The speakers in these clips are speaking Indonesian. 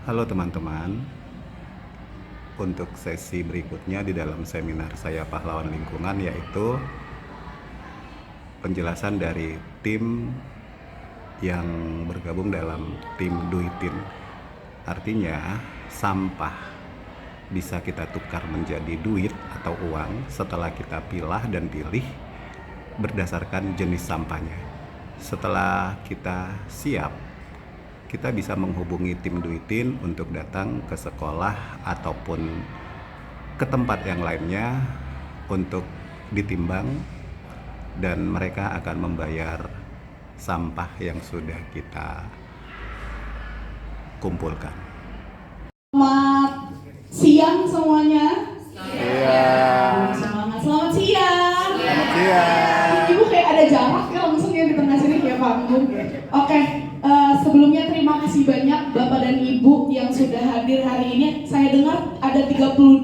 Halo teman-teman, untuk sesi berikutnya di dalam seminar saya Pahlawan Lingkungan yaitu penjelasan dari tim yang bergabung dalam tim Duitin. Artinya sampah bisa kita tukar menjadi duit atau uang setelah kita pilah dan pilih berdasarkan jenis sampahnya. Setelah kita siap, kita bisa menghubungi tim Duitin untuk datang ke sekolah ataupun ke tempat yang lainnya untuk ditimbang dan mereka akan membayar sampah yang sudah kita kumpulkan. Selamat siang semuanya. Siang. Selamat siang. Selamat siang. Ibu kayak ada jarak ya langsung ya di tengah sini kayak panggung. Oke. Sebelumnya terima kasih banyak Bapak dan Ibu yang sudah hadir hari ini. Saya dengar ada 32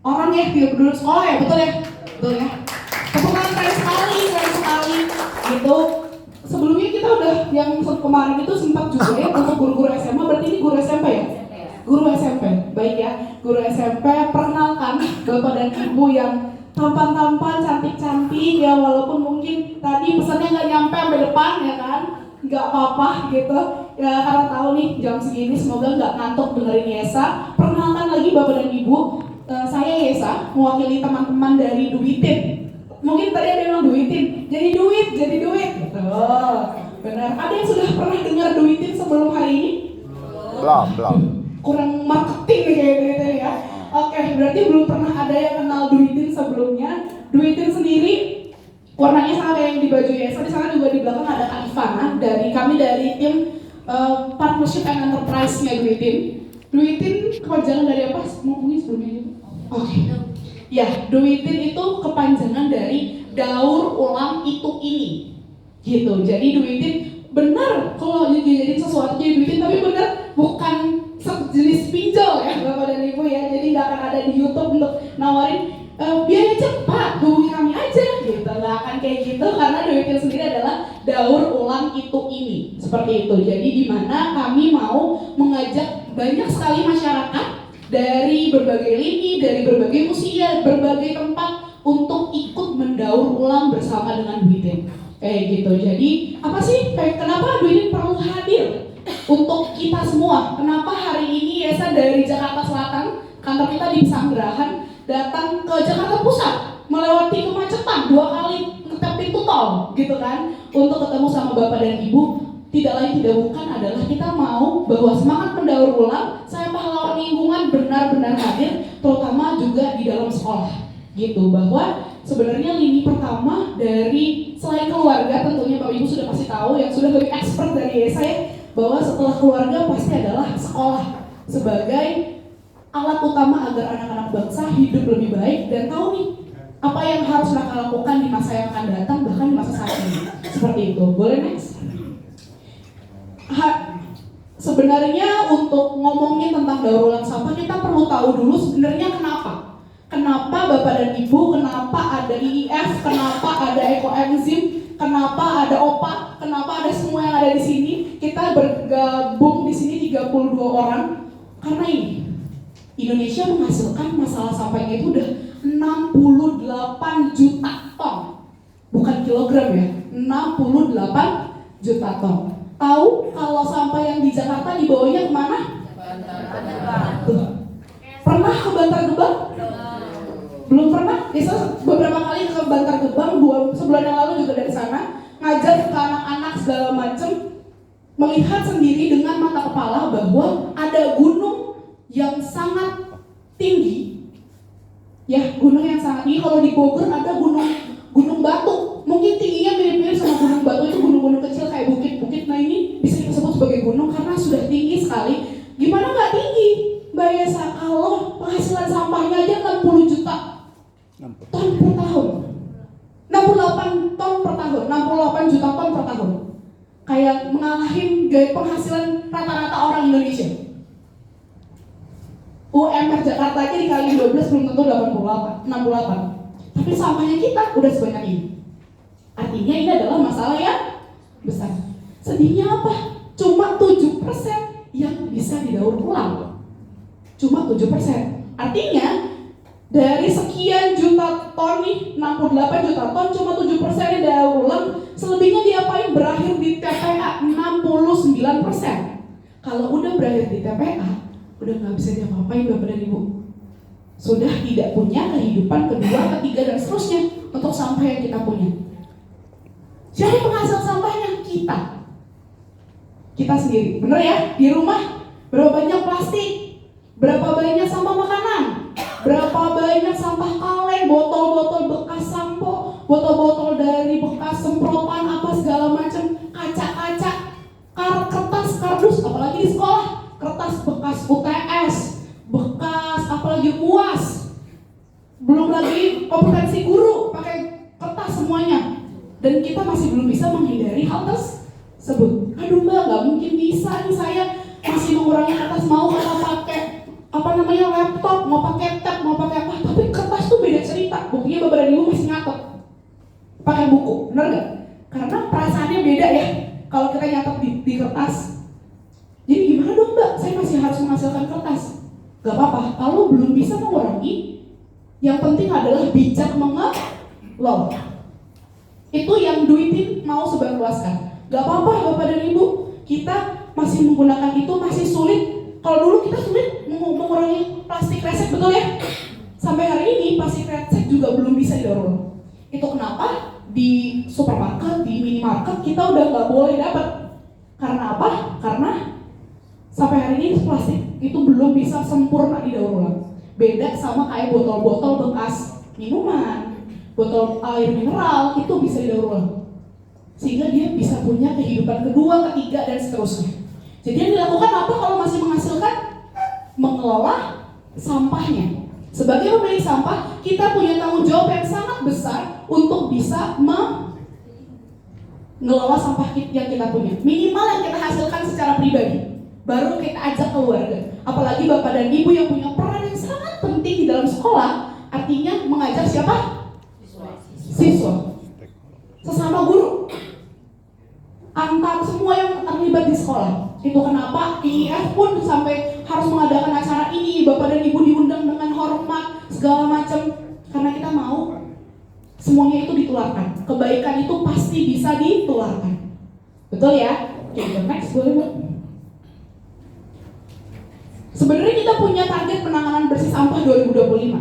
orang ya, 32 sekolah ya, betul ya? Betul ya? Tepuk tangan keren sekali gitu. Sebelumnya kita udah yang kemarin itu sempat juga ya untuk guru-guru SMA, berarti ini guru SMP ya? Guru SMP, baik ya. Guru SMP, perkenalkan Bapak dan Ibu yang tampan-tampan, cantik-cantik ya, walaupun mungkin tadi pesannya nggak nyampe sampai depan ya kan? Nggak apa-apa gitu ya, karena tahu nih jam segini semoga nggak ngantuk dengerin Yesa. Perkenalkan lagi Bapak dan Ibu, saya Yesa mewakili teman-teman dari Duitin. Mungkin tadi ada yang bilang Duitin jadi duit betul, benar. Ada yang sudah pernah dengar Duitin sebelum hari ini? Belum. Kurang marketing nih kayaknya ya. Oke, berarti belum pernah ada yang kenal Duitin sebelumnya. Duitin sendiri warnanya sama kayak yang di baju Yesa. Di sana juga di belakang ada Kak Ivana dari tim Partnership and Enterprise-nya Duitin. Duitin kepanjangan dari apa? Mau ngomongin sebelumnya aja. Oke. Ya, Duitin itu kepanjangan dari daur ulang itu ini. Gitu. Jadi Duitin benar kalau jadi sesuatu jadi Duitin, tapi benar bukan sejenis pinjol ya Bapak dan Ibu ya. Jadi nggak akan ada di YouTube untuk nawarin biaya cepat, hubungi kami aja gitu. Nggak akan kayak gitu, karena Duitin sendiri adalah daur ulang itu ini, seperti itu. Jadi di mana kami mau mengajak banyak sekali masyarakat dari berbagai lini, dari berbagai usia, berbagai tempat untuk ikut mendaur ulang bersama dengan Duitin. Kayak gitu. Jadi apa sih? Kenapa Duitin perlu hadir untuk kita semua? Kenapa hari ini Yesa dari Jakarta Selatan, kantor kita di Pesanggerahan, datang ke Jakarta Pusat melewati kemacetan 2 kali ngetep pintu tol gitu kan, untuk ketemu sama Bapak dan Ibu. Tidak lain tidak bukan adalah kita mau bahwa semangat mendaur ulang saya Pahlawan Lingkungan benar-benar hadir, terutama juga di dalam sekolah gitu. Bahwa sebenarnya lini pertama dari selain keluarga, tentunya Bapak Ibu sudah pasti tahu yang sudah lebih expert dari saya, bahwa setelah keluarga pasti adalah sekolah sebagai alat utama agar anak-anak bangsa hidup lebih baik dan tahu nih apa yang harus mereka lakukan di masa yang akan datang, bahkan di masa saat ini. Seperti itu. Boleh next? Sebenarnya untuk ngomongin tentang daur ulang sampah, kita perlu tahu dulu sebenarnya kenapa. Kenapa Bapak dan Ibu, kenapa ada IIF, kenapa ada ekoenzim, kenapa ada OPA, kenapa ada semua yang ada di sini. Kita bergabung di sini 32 orang karena ini Indonesia menghasilkan masalah sampahnya itu udah 68 juta ton. Bukan kilogram ya, 68 juta ton. Tahu kalau sampah yang di Jakarta dibawanya kemana? Pernah ke Bantar Gebang? Belum pernah? Bisa beberapa kali ke Bantar Gebang, 2 sebulan yang lalu juga dari sana, ngajar ke anak-anak segala macam, melihat sendiri dengan mata kepala bahwa ada gunung yang sangat tinggi, ya gunung yang sangat tinggi. Kalau di Bogor ada gunung Batu, mungkin tingginya mirip-mirip sama gunung Batu, itu gunung-gunung kecil kayak bukit-bukit. Nah ini bisa disebut sebagai gunung karena sudah tinggi sekali. Gimana nggak tinggi Mbak Yesa kalau penghasilan sampahnya aja 60 juta ton per tahun, 68 ton per tahun, 68 juta ton per tahun, kayak mengalahin gaya penghasilan rata-rata orang Indonesia. UMR Jakarta aja dikali 12 belum tentu 68. Tapi sampahnya kita udah sebanyak ini. Artinya ini adalah masalah yang besar. Sedihnya apa? Cuma 7% yang bisa 7%. Artinya dari sekian juta ton nih, 68 juta ton, cuma 7% yang daur ulang, selebihnya diapain? Berakhir di TPA 69%. Kalau udah berakhir di TPA, udah nggak bisa diapa-apain Bapak dan Ibu. Sudah tidak punya kehidupan kedua, ketiga, dan seterusnya untuk sampah yang kita punya. Siapa penghasil sampahnya? Kita sendiri. Bener ya? Di rumah berapa banyak plastik? Berapa banyak sampah makanan? Berapa banyak sampah kaleng, botol-botol bekas sampo, botol-botol dari bekas semprotan apa segala macam, kaca-kaca, kertas, kardus, apalagi di sekolah, kertas bekas UTS, bekas apalagi UAS, belum lagi kompetensi guru pakai kertas semuanya. Dan kita masih belum bisa menghindari hal tersebut. Aduh Mbak, nggak mungkin bisa nih saya masih mengurangi kertas, mau pakai laptop, mau pakai tab, mau pakai apa, tapi kertas tuh beda cerita. Buktinya Bapak dan Ibu masih nyatet pakai buku, bener nggak? Karena perasaannya beda ya kalau kita nyatet di kertas. Jadi gimana dong Mbak? Saya masih harus menghasilkan kertas. Gak apa-apa, kalau belum bisa mengurangi, yang penting adalah bijak mengelola. Itu yang duitin mau sebarluaskan. Gak apa-apa Bapak dan Ibu, kita masih menggunakan itu, masih sulit. Kalau dulu kita sulit mengurangi plastik resek, betul ya? Sampai hari ini plastik resek juga belum bisa didaur ulang. Itu kenapa di supermarket, di minimarket kita udah nggak boleh dapat. Karena apa? Karena sampai hari ini plastik itu belum bisa sempurna didaur ulang. Beda sama kayak botol-botol bekas minuman, botol air mineral, itu bisa didaur ulang. Sehingga dia bisa punya kehidupan kedua, ketiga, dan seterusnya. Jadi yang dilakukan apa kalau masih menghasilkan? Mengelola sampahnya. Sebagai pemilik sampah, kita punya tanggung jawab yang sangat besar untuk bisa mengelola sampah yang kita punya. Minimal yang kita hasilkan secara pribadi, baru kita ajak keluarga. Apalagi Bapak dan Ibu yang punya peran yang sangat penting di dalam sekolah, artinya mengajak siapa? Siswa. Sesama guru. Antar semua yang terlibat di sekolah. Itu kenapa IIF pun sampai harus mengadakan acara ini, Bapak dan Ibu diundang dengan hormat segala macam, karena kita mau semuanya itu ditularkan. Kebaikan itu pasti bisa ditularkan. Betul ya? Oke, next boleh Mbak. Sebenarnya kita punya target penanganan bersih sampah 2025.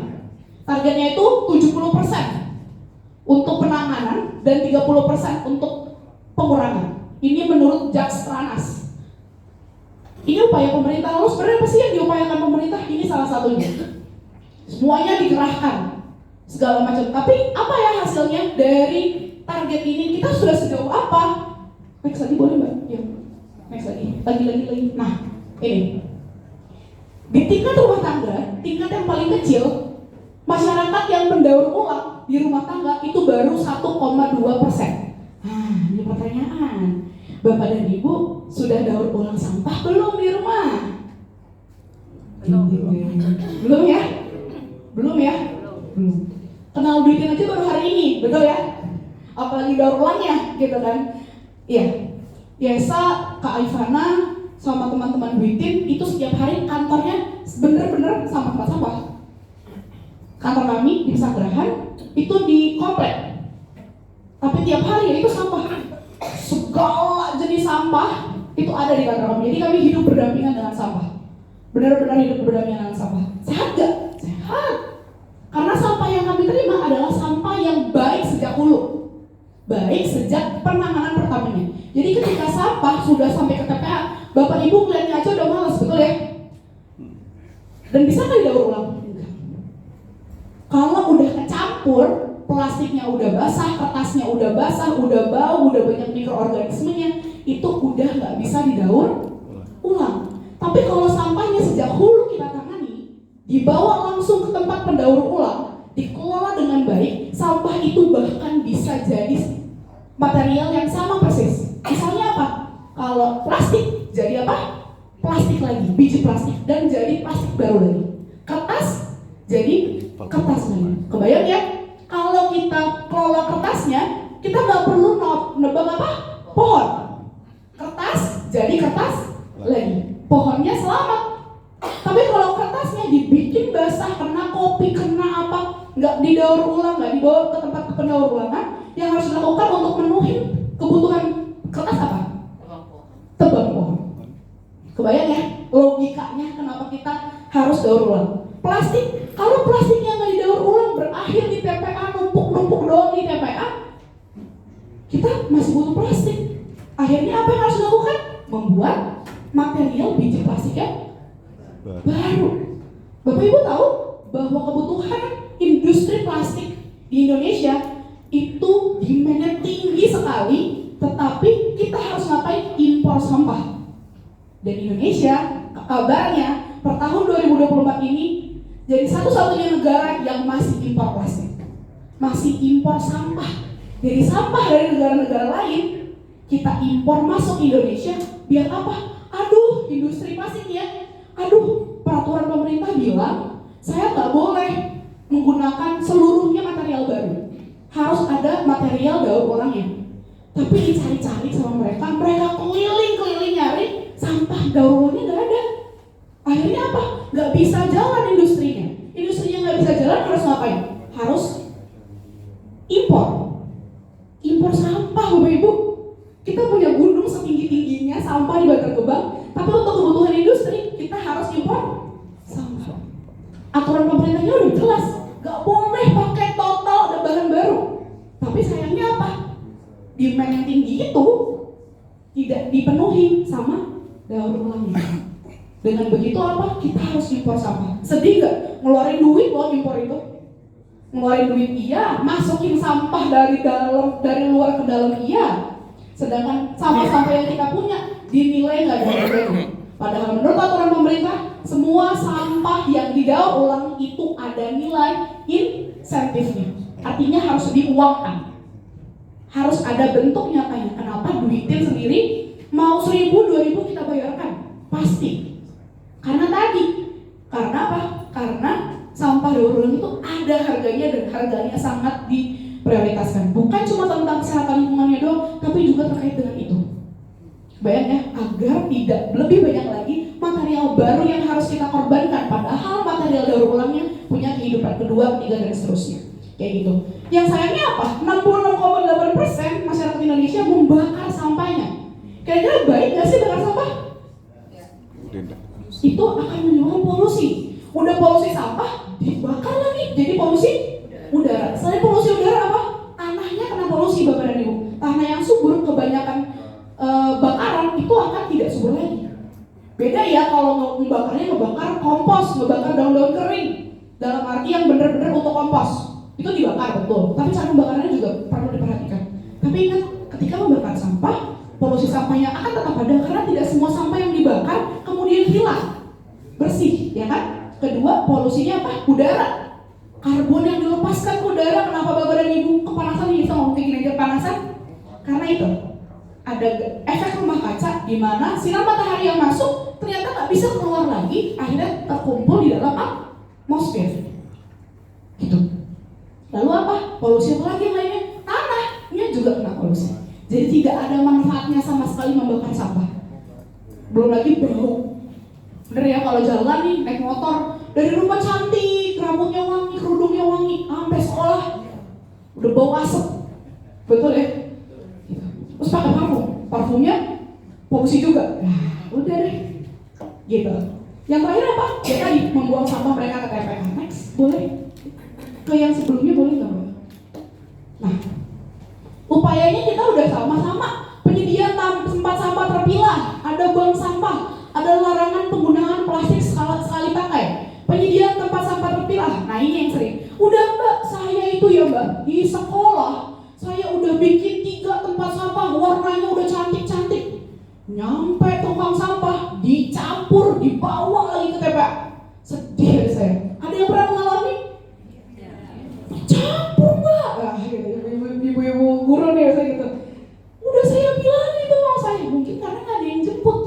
Targetnya itu 70% untuk penanganan dan 30% untuk pengurangan. Ini menurut Jakstranas. Ini upaya pemerintah. Lalu sebenarnya apa sih yang diupayakan pemerintah? Ini salah satunya. Semuanya dikerahkan, segala macam. Tapi apa ya hasilnya dari target ini? Kita sudah sejauh apa? Next lagi boleh Mbak? Ya. Next lagi. Lagi. Nah, ini. Di tingkat rumah tangga, tingkat yang paling kecil, masyarakat yang mendaur ulang di rumah tangga itu baru 1,2%. Nah, ini pertanyaan. Bapak dan Ibu sudah daur ulang sampah belum di rumah? Belum ya? Belum. Kenal duitin aja baru hari ini, betul ya? Apalagi daur ulangnya, gitu kan? Iya. Yesa, Kak Aifana, sama teman-teman duitin itu setiap hari kantornya bener-bener sama tempat sampah. Kantor kami di Pesanggerahan itu di komplek. Tapi tiap hari itu sampah. Segala jenis sampah itu ada di kantor kami. Jadi kami hidup berdampingan dengan sampah. Benar-benar hidup berdampingan dengan sampah. Sehat gak? Sehat. Karena sampah yang kami terima adalah sampah yang baik sejak hulu. Baik sejak penanganan pertamanya. Jadi ketika sampah sudah sampai ke TPA, Bapak Ibu melihatnya aja udah males, betul ya? Dan bisa nggak didaur ulang? Enggak. Kalau udah kecampur, plastiknya udah basah, kertasnya udah basah, udah bau, udah banyak mikroorganismenya, itu udah nggak bisa didaur ulang. Tapi kalau sampahnya sejak hulu kita tangani, dibawa langsung ke tempat pendaur ulang, dikelola dengan baik, sampah itu bahkan bisa jadi material yang sama persis. Misalnya apa? Kalau plastik jadi apa? Plastik lagi, biji plastik, dan jadi plastik baru lagi. Kertas jadi kertas lagi. Kebayang ya? Kalau kita kelola kertasnya, kita nggak perlu nebang apa? Pohon. Kertas jadi kertas lagi. Pohonnya selamat. Tapi kalau kertasnya basah, kena kopi, kena apa, nggak didaur ulang, nggak dibawa ke tempat pendaur ulangan, yang harus dilakukan untuk memenuhi kebutuhan kertas apa? Tebang pohon. Kebayang ya logikanya kenapa kita harus daur ulang? Plastik, kalau plastiknya nggak didaur ulang berakhir di TPA, numpuk doang di TPA, kita masih butuh plastik. Akhirnya apa yang harus dilakukan? Membuat material biji plastik yang baru. Bapak Ibu tahu bahwa kebutuhan industri plastik di Indonesia itu demand-nya tinggi sekali, tetapi kita harus ngapain? Impor sampah. Dan Indonesia kabarnya per tahun 2024 ini jadi satu-satunya negara yang masih impor plastik, masih impor sampah. Jadi sampah dari negara-negara lain kita impor masuk Indonesia, biar apa? Aduh, industri plastiknya, aduh, peraturan pemerintah bilang saya nggak boleh menggunakan seluruhnya material baru, harus ada material daur ulangnya. Tapi dicari-cari sama mereka keliling-keliling nyari, sampah daur ulangnya nggak ada. Akhirnya apa? Nggak bisa jalan industrinya. Industrinya nggak bisa jalan, harus ngapain? Harus impor sampah, Bapak Ibu. Kita punya gunung setinggi-tingginya sampah di Bantar Gebang, tapi untuk kebutuhan industri kita harus impor sampah. Aturan pemerintahnya udah jelas, nggak boleh pakai total dan bahan baru. Tapi sayangnya apa? Demand yang tinggi itu tidak dipenuhi sama daur ulangnya. Dengan begitu apa? Kita harus impor sampah. Sedih nggak? Ngeluarin duit loh impor itu. Ngeluarin duit iya, masukin sampah dari luar ke dalam iya. Sedangkan sampah-sampah yang kita punya dinilai nggak ada value. Padahal menurut aturan pemerintah, semua sampah yang didaur ulang itu ada nilai insentifnya. Artinya harus diuangkan. Harus ada bentuk nyatanya. Kenapa duitin sendiri mau 1.000, 2.000 kita bayarkan? Pasti. Karena apa? Karena sampah daur ulang itu ada harganya dan harganya sangat diprioritaskan. Bukan cuma tentang kesehatan lingkungannya doang, tapi juga terkait dengan itu. Bayang ya, agar tidak lebih banyak lagi material baru yang harus kita korbankan. Padahal material daur ulangnya punya kehidupan kedua, ketiga, dan seterusnya. Kayak gitu. Yang sayangnya apa? 66,8% masyarakat Indonesia membakar sampahnya. Kira-kira baik gak sih bakar sampah? Itu akan menimbulkan polusi. Udah polusi sampah, dibakar lagi jadi polusi udara. Selain polusi udara apa? Tanahnya kena polusi, Bapak dan Ibu. Tanah yang subur kebanyakan bakaran itu akan tidak subur lagi. Beda ya kalau ngebakar kompos, ngebakar daun-daun kering. Dalam arti yang benar-benar untuk kompos. Itu dibakar betul, tapi cara pembakarannya juga perlu diperhatikan. Tapi ingat, ketika membakar sampah, polusi sampahnya akan tetap ada karena tidak semua sampah yang dibakar kemudian hilang bersih, ya kan? Kedua, polusinya apa? Udara. Karbon yang dilepaskan ke udara, kenapa Bapak dan Ibu kepanasan ini bisa ngomong kayak gini aja kepanasan? Karena itu ada efek rumah kaca di mana sinar matahari yang masuk ternyata nggak bisa keluar lagi, akhirnya terkumpul di dalam atmosfer. Gitu. Lalu apa? Polusi apa lagi yang lainnya? Tanahnya juga kena polusi. Jadi tidak ada manfaatnya sama sekali membakar sampah. Belum lagi bau. Bener ya, kalau jalan nih naik motor dari rumah cantik, rambutnya wangi, kerudungnya wangi, sampai sekolah udah bau asap. Betul ya? Terus pakai parfumnya polusi juga. Nah, udah deh. Gitu. Yang terakhir apa? Ya tadi membuang sampah mereka ke TPA. Next, boleh? Ke yang sebelumnya boleh nggak? Nah, upayanya kita udah sama-sama. Penyediaan tempat sampah terpilah, ada bank sampah, ada larangan penggunaan plastik sekali pakai, penyediaan tempat sampah terpilah. Nah ini yang sering. Udah Mbak, saya itu ya Mbak, di sekolah saya udah bikin 3 tempat sampah, warnanya udah cantik-cantik. Nyampe tukang sampah, dicampur, dibawa lagi ke TPA. Sedih saya. Ada yang pernah mengalami? Campur Mbak. Ah, ibu-ibu guru nih saya gitu. Udah saya bilang itu mau saya, mungkin karena nggak ada yang jemput.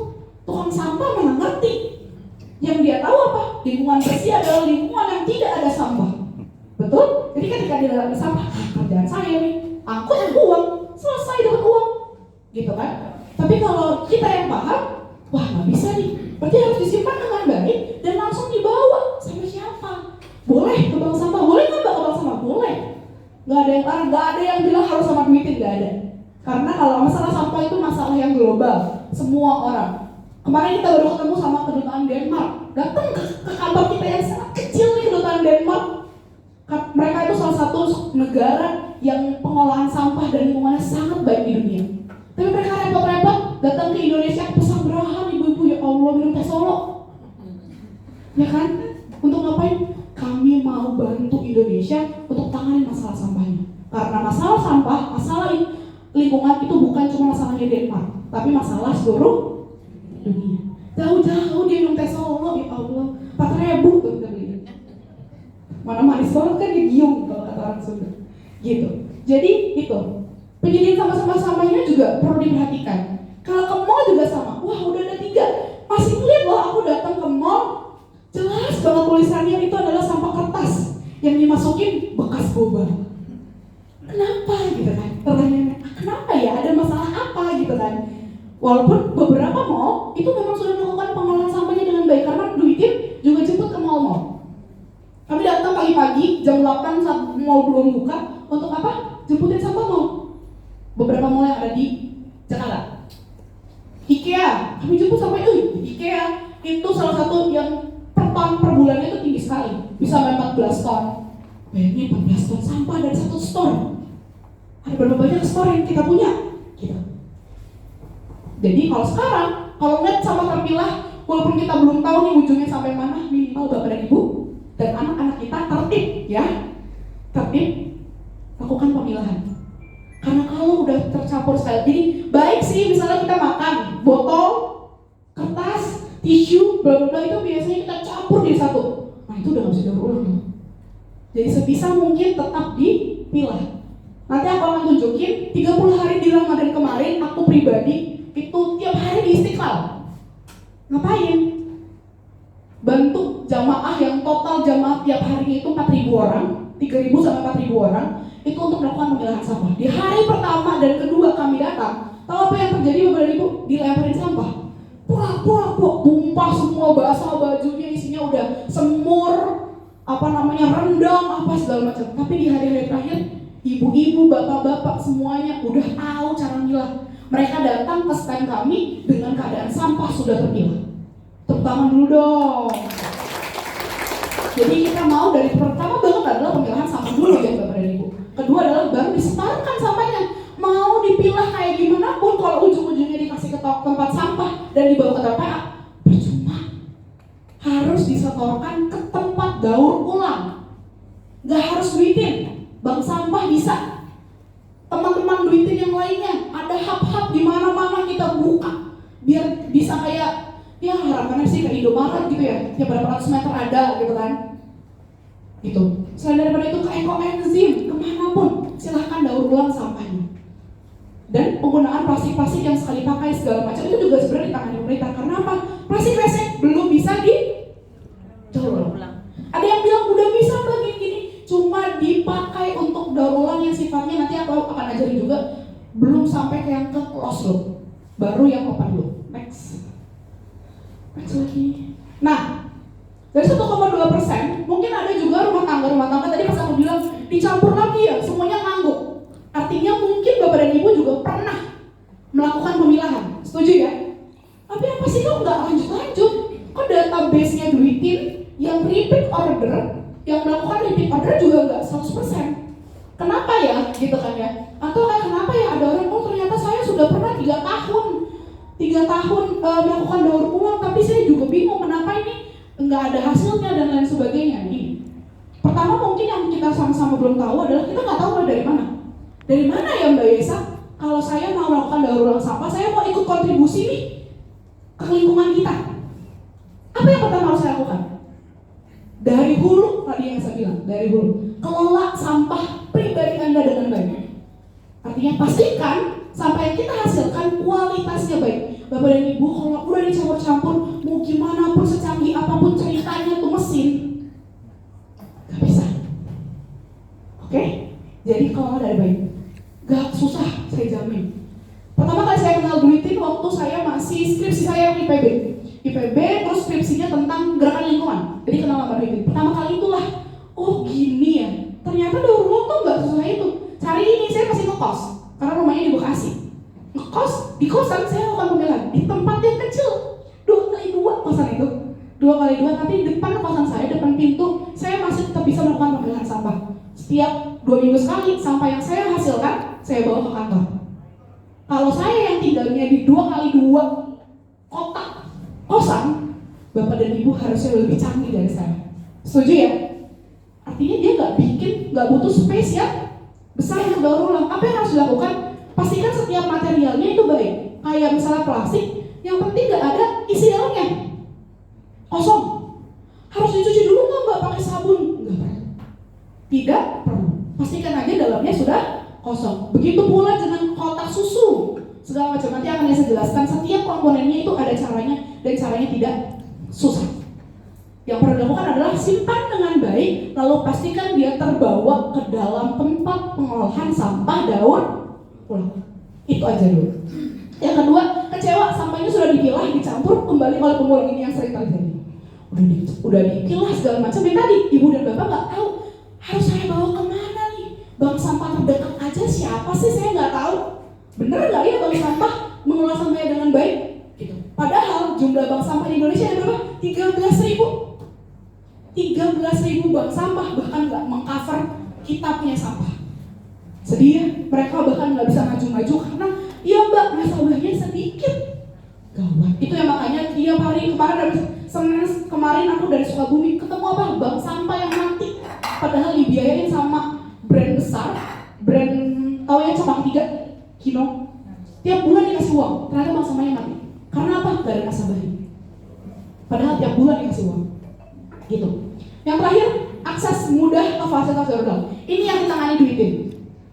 Tukang sampah mana ngerti. Yang dia tahu apa? Lingkungan bersih adalah lingkungan yang tidak ada sampah. Betul? Jadi ketika dia dapat sampah, kerjaan saya nih, angkut uang, selesai dapat uang, gitu kan? Tapi kalau kita yang paham, wah nggak bisa nih. Berarti harus disimpan dengan baik dan langsung dibawa sama siapa? karena nggak ada yang bilang harus sama duitin, nggak ada. Karena kalau masalah sampah itu masalah yang global, semua orang. Kemarin kita baru ketemu sama kedutaan Denmark, datang ke kantor kita yang sangat kecil nih, kedutaan Denmark. Mereka itu salah satu negara yang pengolahan sampah dan lingkungannya sangat baik di dunia. Tapi mereka repot-repot datang ke Indonesia pesanggerahan, ibu-ibu, ya Allah, minum teh solo. Ya kan? Untuk ngapain? Kami mau bantu Indonesia untuk tangani masalah sampahnya. Karena masalah sampah, masalah lingkungan itu bukan cuma masalahnya Denmark, tapi masalah seluruh dunia. Jauh-jauh dia minum teh solo, ya Allah, 4.000 tuh kita beli. Mana manis banget kan, dia giung kalau kata orang Sunda. Gitu. Jadi itu penyediaan sampah-sampahnya juga perlu diperhatikan. Kalau ke mall juga sama. Wah, udah ada 3. Masih ngeliat loh, aku datang ke mall, jelas banget tulisannya itu adalah sampah kertas yang dimasukin bekas boba. Kenapa gitu kan? Pertanyaannya, kenapa ya? Ada masalah apa gitu kan? Walaupun beberapa mall itu memang sudah melakukan pengolahan sampahnya dengan baik, karena duitin juga jemput ke mall-mall. Kami datang pagi-pagi jam 8 saat mall belum buka, untuk apa? Jemputin sampah mall. Beberapa mall yang ada di Jakarta. IKEA, kami jemput sampai IKEA itu salah satu yang per bulannya itu tinggi sekali, bisa sampai 14 ton. Bayangin 14 ton sampah dari satu store. Ada berapa banyak store yang kita punya? Gitu. Jadi kalau sekarang, kalau net sampah terpilah, walaupun kita belum tahu nih ujungnya sampai mana, minimal Bapak dan Ibu dan anak-anak kita tertib, ya, tertib lakukan pemilahan. Karena kalau udah tercampur sekali, jadi baik sih misalnya kita makan botol, kertas, tisu, bla bla bla, itu biasanya kita campur di satu. Nah itu udah nggak bisa diulang tuh. Jadi sebisa mungkin tetap dipilah. Nanti aku akan tunjukin 30 hari di Ramadan kemarin, aku pribadi itu tiap hari di Istiqlal. Ngapain? Bantu jamaah yang total jamaah tiap hari itu 4.000 orang, 3.000 sampai 4.000 orang, itu untuk melakukan pemilahan sampah. Di hari pertama dan kedua kami datang, tahu apa yang terjadi Bapak dan Ibu? Dilemparin sampah. Purak, tumpah semua, basah bajunya, isinya udah semur, rendang, apa segala macam. Tapi di hari-hari terakhir, ibu-ibu, bapak-bapak semuanya udah tahu cara milah. Mereka datang ke stand kami dengan keadaan sampah sudah terpilah. Tepuk tangan dulu dong. Jadi kita mau dari pertama banget adalah pemilahan sampah dulu ya Bapak dan Ibu. Kedua adalah baru disetarkan sampahnya. Mau dipilah kayak gimana pun, kalau ujung-ujungnya dikasih ke tempat sampah dan dibawa ke TPA, percuma. Harus disetorkan ke tempat daur ulang. Gak harus duitin, bank sampah bisa. Teman-teman duitin yang lainnya, ada hub-hub di mana-mana kita buka, biar bisa kayak, ya harapannya sih kayak Indomaret gitu ya, tiap berapa ratus meter ada gitu kan. Gitu. Selain daripada itu ke ekoenzim, kemanapun silahkan daur ulang sampahnya. Dan penggunaan plastik-plastik yang sekali pakai segala macam itu juga sebenarnya ditangani pemerintah. Karena apa? Plastik resek belum bisa daur ulang. Ada yang bilang udah bisa gini, cuma dipakai untuk daur ulang yang sifatnya nanti aku akan ajarin juga, belum sampai ke yang ke close loop, baru yang open loop. Next lagi. Nah, dari 1,2%, mungkin ada juga rumah tangga tadi pas aku bilang dicampur lagi ya, semuanya ngangguk. Artinya mungkin Bapak dan Ibu juga pernah melakukan pemilahan, setuju ya? Tapi apa sih kok nggak lanjut-lanjut? Kok database-nya duitin yang repeat order, yang melakukan repeat order juga nggak 100%? Kenapa ya? Gitu kan ya? Atau kayak kenapa ya ada orang, oh ternyata saya sudah pernah 3 tahun melakukan daur ulang, tapi saya juga bingung kenapa ini nggak ada hasilnya dan lain sebagainya. Nih, pertama mungkin yang kita sama-sama belum tahu adalah kita nggak tahu dari mana. Dari mana ya Mbak Yesa? Kalau saya mau melakukan daur ulang sampah, saya mau ikut kontribusi nih ke lingkungan kita. Apa yang pertama harus saya lakukan? Dari hulu, tadi yang saya bilang, dari hulu. Kelola sampah pribadi Anda dengan baik. Artinya pastikan sampah yang kita hasilkan kualitasnya baik. Bapak dan Ibu, kalau udah dicampur-campur, mau gimana pun secanggih apapun ceritanya tuh mesin, gak bisa. Oke? Jadi kelola dari baik. Gak susah, saya jamin. Pertama kali saya kenal duitin waktu saya masih skripsi saya di IPB, terus skripsinya tentang gerakan lingkungan. Jadi kenal sama duitin. Pertama kali itulah, oh gini ya. Ternyata daur ulang tuh gak susah itu. Cara ngekos karena rumahnya di Bekasi. Ngekos di kosan saya lakukan pemilihan di tempat yang kecil 2x2 kosan itu 2x2, tapi di depan kosan saya, depan pintu saya masih tetap bisa melakukan pemilihan sampah. Setiap 2 minggu sekali sampah yang saya hasilkan saya bawa ke kantor. Kalau saya yang tinggalnya di 2x2 kotak kosan, Bapak dan Ibu harusnya lebih canggih dari saya. Setuju ya? Artinya dia nggak butuh space yang besar untuk daur ulang. Apa yang harus dilakukan? Pastikan setiap materialnya itu baik. Kayak misalnya plastik, yang penting nggak ada isi dalamnya, kosong. Harus dicuci dulu nggak pakai sabun? Nggak perlu. Tidak perlu. Pastikan aja dalamnya sudah kosong. Begitu pula dengan kotak susu, segala macam. Nanti akan saya jelaskan. Setiap komponennya itu ada caranya dan caranya tidak susah. Yang perlu dilakukan adalah simpan dengan baik, lalu pastikan dia terbawa ke dalam tempat pengolahan sampah daur ulang. Itu aja dulu. Yang kedua, kecewa sampahnya sudah dipilah, dicampur kembali oleh pemulung ini yang sering terjadi. Udah dipilah segala macam, yang tadi ibu dan bapak nggak tahu harus saya bawa kemana nih. Bank sampah terdekat aja siapa sih saya nggak tahu. Bener nggak ya bank sampah mengelola sampahnya dengan baik? Gitu. Padahal jumlah bank sampah di Indonesia ada berapa? 13.000 bank sampah, bahkan nggak mengcover kita punya sampah. Sedih ya, mereka bahkan nggak bisa maju-maju karena iya mbak, nasabahnya sedikit. Gawat. Itu yang makanya tiap hari Senin kemarin aku dari Sukabumi ketemu apa? Bank sampah yang mati. Padahal dibiayain sama brand besar, brand tahu ya cabang 3, Kino. Tiap bulan dikasih uang, ternyata bank sampahnya mati. Karena apa? Gak ada nasabahnya. Padahal tiap bulan dikasih uang. Gitu. Yang terakhir, akses mudah ke fasilitas daur ulang. Ini yang ditangani Duitin.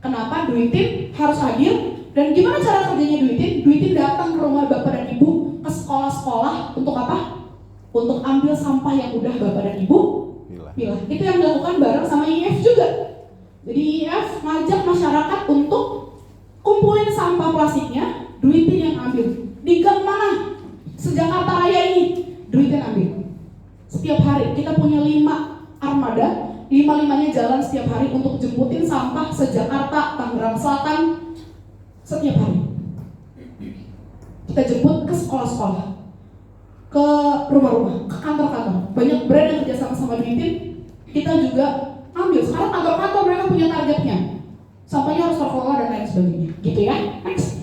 Kenapa Duitin harus hadir? Dan gimana cara kerjanya Duitin? Duitin datang ke rumah bapak dan ibu, ke sekolah-sekolah untuk apa? Untuk ambil sampah yang udah bapak dan ibu pilah. Itu yang dilakukan bareng sama IF juga. Jadi IF ngajak masyarakat untuk kumpulin sampah plastiknya, Duitin yang ambil. Di gang mana? Se-Jakarta Raya ini, Duitin ambil. Setiap hari kita punya 5 armada, 5-5-nya jalan setiap hari untuk jemputin sampah se-Jakarta, Tangerang Selatan setiap hari. Kita jemput ke sekolah-sekolah, ke rumah-rumah, ke kantor-kantor. Banyak brand yang kerjasama sama Duitin, kita juga ambil. Sekarang kantor-kantor mereka punya targetnya, sampahnya harus terkelola dan lain sebagainya. Gitu ya. Next.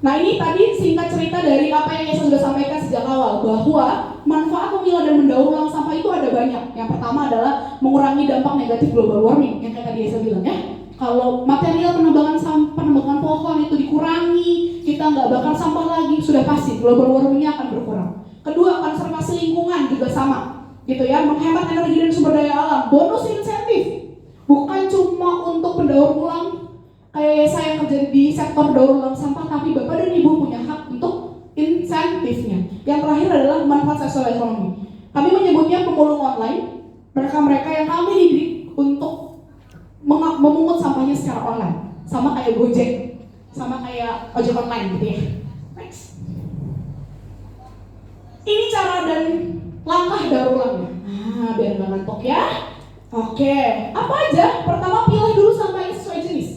Nah ini tadi singkat cerita dari apa yang saya sudah sampaikan sejak awal, bahwa manfaat memilah dan mendaur ulang sampah itu ada banyak. Yang pertama adalah mengurangi dampak negatif global warming, yang kayak tadi saya bilang ya. Kalau material penebangan pohon itu dikurangi, kita nggak bakar sampah lagi, sudah pasti global warmingnya akan berkurang. Kedua, konservasi lingkungan juga sama, gitu ya, menghemat energi dan sumber daya alam. Bonus insentif, bukan cuma untuk pendaur ulang kayak saya kerja di sektor daur ulang sampah, tapi bapak dan ibu punya hak untuk insentifnya. Yang terakhir adalah manfaat sosial ekonomi. Kami menyebutnya pemulung online. Mereka yang kami didik untuk memungut sampahnya secara online, sama kayak Gojek, sama kayak ojek online gitu ya. Next. Ini cara dan langkah daur ulangnya. Nah, biar nggak ngantuk ya. Oke, apa aja? Pertama, pilih dulu sampahnya sesuai jenis.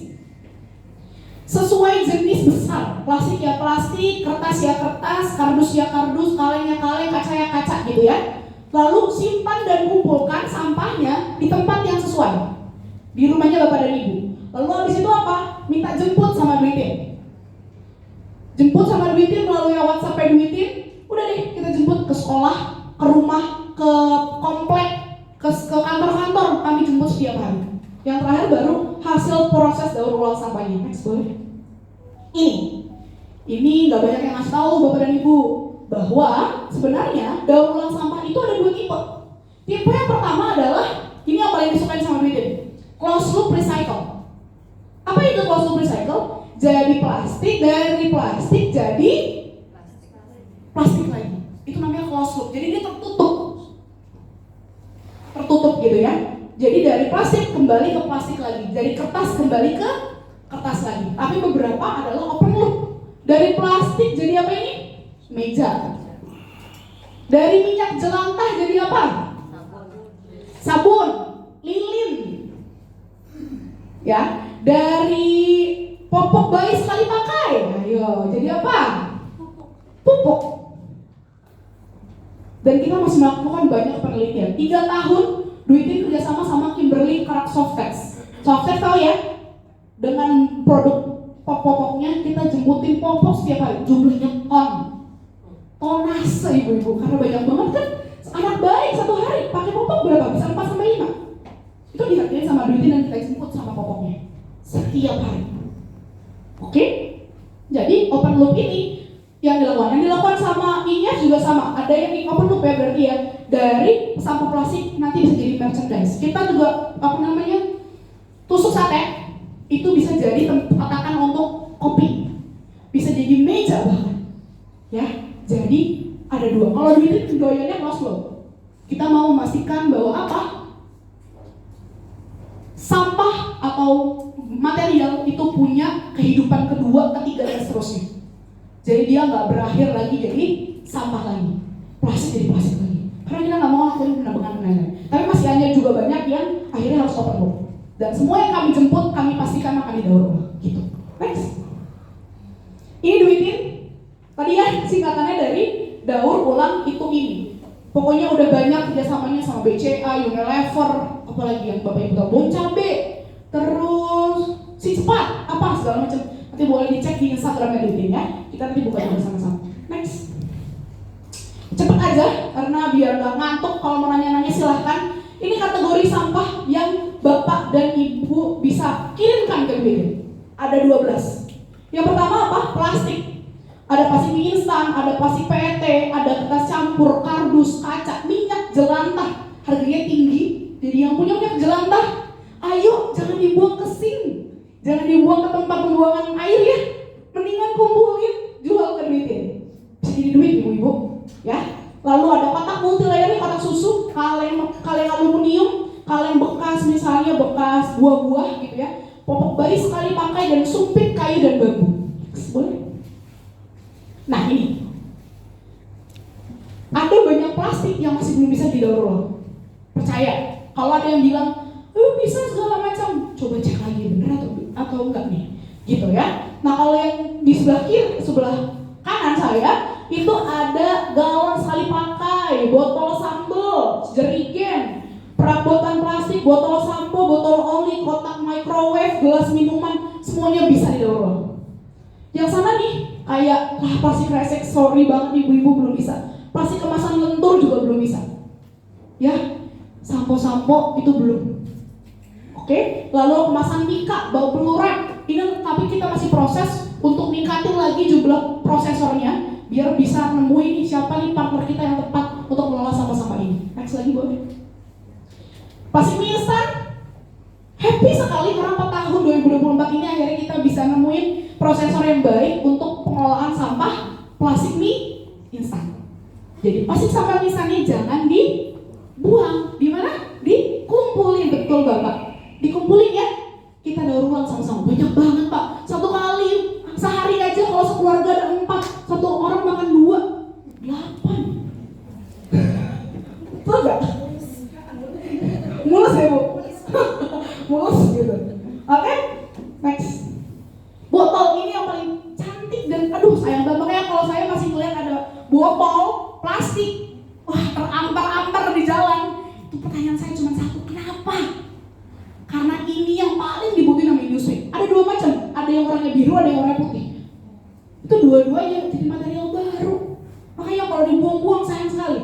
Sesuai jenis besar, plastik ya plastik, kertas ya kertas, kardus ya kardus, kaleng ya kaleng, kaca ya kaca gitu ya. Lalu simpan dan kumpulkan sampahnya di tempat yang sesuai, di rumahnya bapak dan ibu. Lalu habis itu apa? Minta jemput sama Duitin. Jemput sama Duitin melalui WhatsApp Duitin. Udah deh, kita jemput ke sekolah, ke rumah, ke komplek, ke kantor-kantor, kami jemput setiap hari. Yang terakhir baru hasil proses daur ulang sampahnya. Next boleh. Ini nggak banyak yang ngasih tahu bapak dan ibu bahwa sebenarnya daur ulang sampah itu ada 2 tipe. Tipe yang pertama adalah ini yang paling disukai sama Duitin, closed loop recycle. Apa itu closed loop recycle? Jadi plastik, dari plastik jadi plastik lagi. Itu namanya closed loop. Jadi dia tertutup gitu ya. Jadi dari plastik kembali ke plastik lagi, dari kertas kembali ke kertas lagi. Tapi beberapa adalah open loop. Dari plastik jadi apa ini? Meja. Dari minyak jelantah jadi apa? Sabun, lilin. Ya. Dari popok bayi sekali pakai, ayo jadi apa? Pupuk. Dan kita masih melakukan banyak penelitian. 3 tahun Duitin kerjasama sama Kimberly Clark Softex. Softex tahu ya? Dengan produk popoknya kita jemputin popok setiap hari. Jumlahnya tonase ibu-ibu, karena banyak banget kan. Anak bayi 1 hari pakai popok berapa? Bisa 4 sampai 5. Itu dihargain sama Duitin dan kita jemput sama popoknya setiap hari. Oke? Jadi open loop ini yang dilakukan sama Inyas juga sama. Ada yang open loop ya berarti ya. Dari sampah plastik nanti bisa jadi merchandise. Kita juga tusuk sate itu bisa jadi tatakan untuk kopi. Bisa jadi meja bahkan. Ya. Jadi ada 2. Kalau Duitin doyannya close loop. Kita mau memastikan bahwa apa? Sampah atau material itu punya kehidupan kedua, ketiga, dan seterusnya. Jadi dia nggak berakhir lagi jadi sampah lagi, plastik jadi plastik lagi. Karena kita nggak mau ngelakuin penambangan lain-lain. Tapi masih hanya juga banyak yang akhirnya harus open loop. Dan semua yang kami jemput, kami pastikan akan didaur ulang. Gitu. Next. Ini Duitin. Tadi ya singkatannya dari daur ulang itu ini. Pokoknya udah banyak kerjasamanya sama BCA, Unilever, apalagi yang Bapak Ibu tahu, Bon Cabe, terus si cepat, apa segala macam. Nanti boleh dicek di Instagramnya Duitin ya. Kita nanti buka juga sama-sama. Next. Cepet aja, karena biar nggak ngantuk. Kalau mau nanya-nanya silahkan. Ini kategori sampah yang Bapak dan Ibu bisa kirimkan ke Duitin. Ada 12. Yang pertama apa? Plastik. Ada plastik mie instan, ada plastik PET, ada kertas campur, kardus, kaca, minyak jelantah. Harganya tinggi. Jadi yang punya minyak jelantah, ayo jangan dibuang ke sink. Jangan dibuang ke tempat pembuangan air ya. Mendingan kumpulin, jual ke Duitin. Bisa jadi duit ibu-ibu, ya. Lalu ada kotak multi layer, kotak susu, kaleng aluminium, kaleng bekas misalnya bekas buah-buah gitu ya. Popok bayi sekali pakai dan sumpit kayu dan bambu. Boleh? Nah ini, ada banyak plastik yang masih belum bisa didaur ulang. Percaya, kalau ada yang bilang, bisa segala macam, coba cek lagi bener atau enggak nih, gitu ya. Nah kalau yang di sebelah kiri, sebelah kanan saya, itu ada galon sekali pakai, botol sambal, jerigen, perabotan plastik, botol sampo, botol oli, kotak microwave, gelas minuman, semuanya bisa didaur ulang. Yang sana nih, kayak plastik kresek, sorry banget ibu-ibu belum bisa. Plastik kemasan lentur juga belum bisa. Ya, sampo-sampo itu belum. Oke, lalu kemasan Mika, bubble wrap. Ini tapi kita masih proses untuk ningkatin lagi jumlah prosesornya biar bisa nemuin siapa nih partner kita yang tepat untuk mengelola sampah-sampah ini. Next lagi boleh. Plastik mie instan. Happy sekali karena 4 tahun 2024 ini akhirnya kita bisa nemuin prosesor yang baik untuk pengelolaan sampah plastik mie instan. Jadi plastik sampah instannya jangan dibuang. Di mana? Dikumpulin, betul Bapak. Dikumpulin ya. Kita daur ulang sama-sama. Banyak banget Pak. 1 kali sehari aja kalau sekeluarga ada 4, 1 orang makan 2, 8. Betul gak? Mulus ya Bu? Mulus gitu. Oke? Next. Botol ini yang paling cantik dan aduh sayang banget. Makanya kalau saya masih melihat ada botol plastik, wah terampar-ampar di jalan. Itu pertanyaan saya cuma satu, kenapa? Karena ini yang paling dibutuhin sama industri. Ada 2 macam, ada yang warnanya biru, ada yang warna putih. Itu dua-duanya jadi material baru. Makanya kalau dibuang-buang sayang sekali.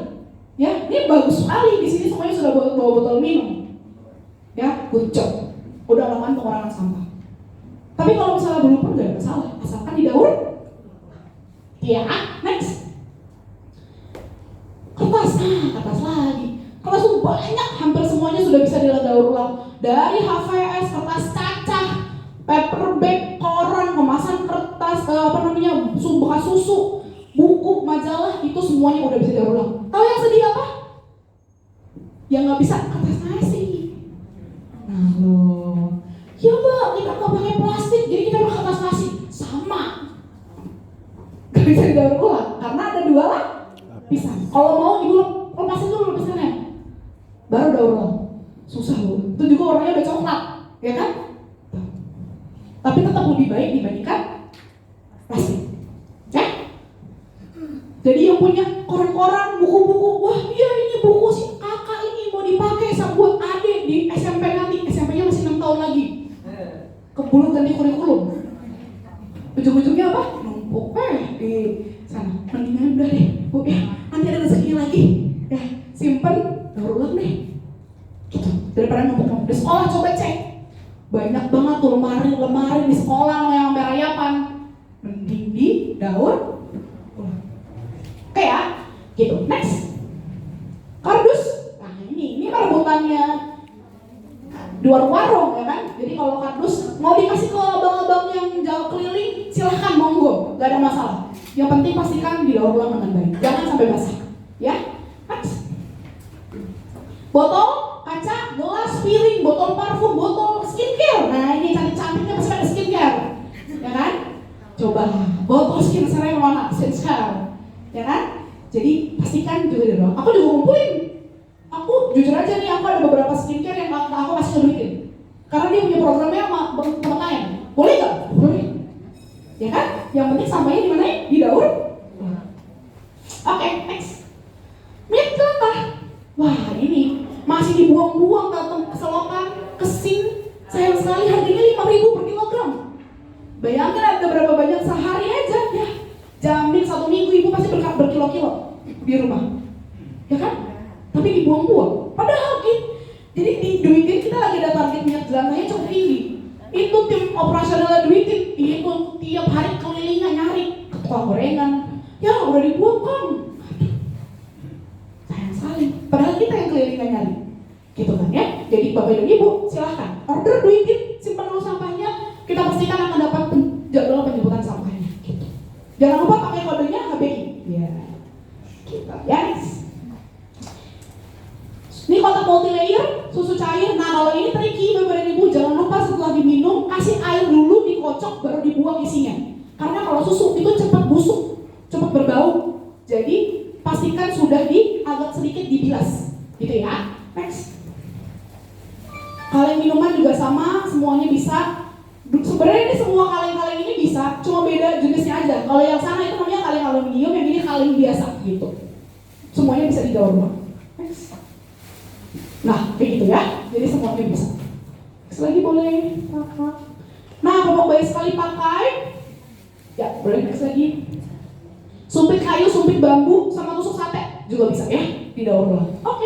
Ya, ini bagus sekali. Di sini semuanya sudah bawa botol minum. Ya, good job. Udah lakukan pengurangan sampah. Tapi kalau misalnya belum pun gak ada masalah, asalkan didaur. Ya, next. Kertas, kertas lagi. Kertas itu banyak, hampir semuanya sudah bisa didaur ulang. Dari HVS, kertas kaca, paper bag, koran, kemasan kertas, bekas susu, buku, majalah, itu semuanya udah bisa didaur ulang. Tahu yang sedih apa? Yang nggak bisa kertas nasi. Nah loh, ya Mbak, kita nggak pakai plastik, jadi kita pakai kertas nasi. Sama. Gak bisa didaur ulang, karena ada 2 lapisan. Kalau mau ibu lepasin dulu lapisannya, baru daur ulang. Susah Bu. Itu juga warnanya udah coklat, ya kan? tapi tetap lebih baik dibandingkan plastik. Ya? Jadi yang punya koran-koran, buku-buku, wah iya ini buku si kakak ini mau dipakai buat adik di SMP nanti, SMP-nya masih 6 tahun lagi. Keburu ganti kurikulum. Ujung-ujungnya apa? Numpuk di sana. Mendingan udah deh, Bu ya. Nanti ada rezekinya lagi. Ya, simpen, daur ulang deh. Gitu. Daripada numpuk-numpuk di sekolah, coba cek. Banyak banget tuh lemari di sekolah yang berayapan. Mending di daur ulang. Oke ya, gitu. Next. Kardus. Nah ini rebutannya di warung-warung ya kan. Jadi kalau kardus mau dikasih ke abang-abang yang jauh keliling, silahkan monggo, gak ada masalah. Yang penting pastikan didaur ulang dengan baik, jangan sampai basah. Ya, next. Botol kaca, gelas, piring, botol parfum, botol skincare. Nah ini cantik-cantiknya pasti ada skincare, ya kan? Coba botol skincare mana? Skincare, ya kan? Jadi pastikan juga di ruang. Aku juga ngumpulin. Aku jujur aja nih, aku ada beberapa skincare yang aku kasih ngeduitin. Karena dia punya programnya sama pemakaian. Boleh gak? Boleh. Ya kan? Yang penting sampahnya di mana? Di daur. Oke, next. Minyak kelapa. Wah ini masih dibuang-buang ke selokan, ke sink. Sayang sekali harganya 5.000 per kilogram. Bayangkan ada berapa banyak sehari aja ya. Jamin 1 minggu ibu pasti berkilo-kilo di rumah. Ya kan? Tapi dibuang-buang. Padahal jadi di Duitin kita lagi ada target minyak jelantahnya cukup tinggi. Itu tim operasional Duitin itu tiap hari kelilingan nyari ke tukang gorengan. Ya udah dibuang kan. Sayang sekali. Padahal kita yang kelilingan nyari. Gitu kan ya. Jadi Bapak dan Ibu silahkan order Duitin, simpan dulu sampahnya. Kita pastikan akan dapat jadwal penjemputan sampahnya. Gitu. Jangan lupa pakai kodenya HBI. Ya. Gitu. Yes. Ini kotak multi layer, susu cair. Nah kalau ini tricky Bapak dan Ibu, jangan lupa setelah diminum kasih air dulu, dikocok baru dibuang isinya. Karena kalau susu itu cepat busuk, cepat berbau. Jadi pastikan sudah agak sedikit dibilas, gitu ya. Next. Kaleng minuman juga sama, semuanya bisa. Sebenarnya ini semua kaleng-kaleng ini bisa, cuma beda jenisnya aja. Kalau yang sana itu namanya kaleng aluminium, yang ini kaleng biasa, gitu. Semuanya bisa didaur ulang. Next. Nah, kayak gitu ya. Jadi semuanya bisa. Lagi boleh. Nah, popok bayi sekali pakai. Ya, boleh next lagi. Sumpit kayu, sumpit bambu, sama tusuk sate juga bisa ya didaur ulang. Oke.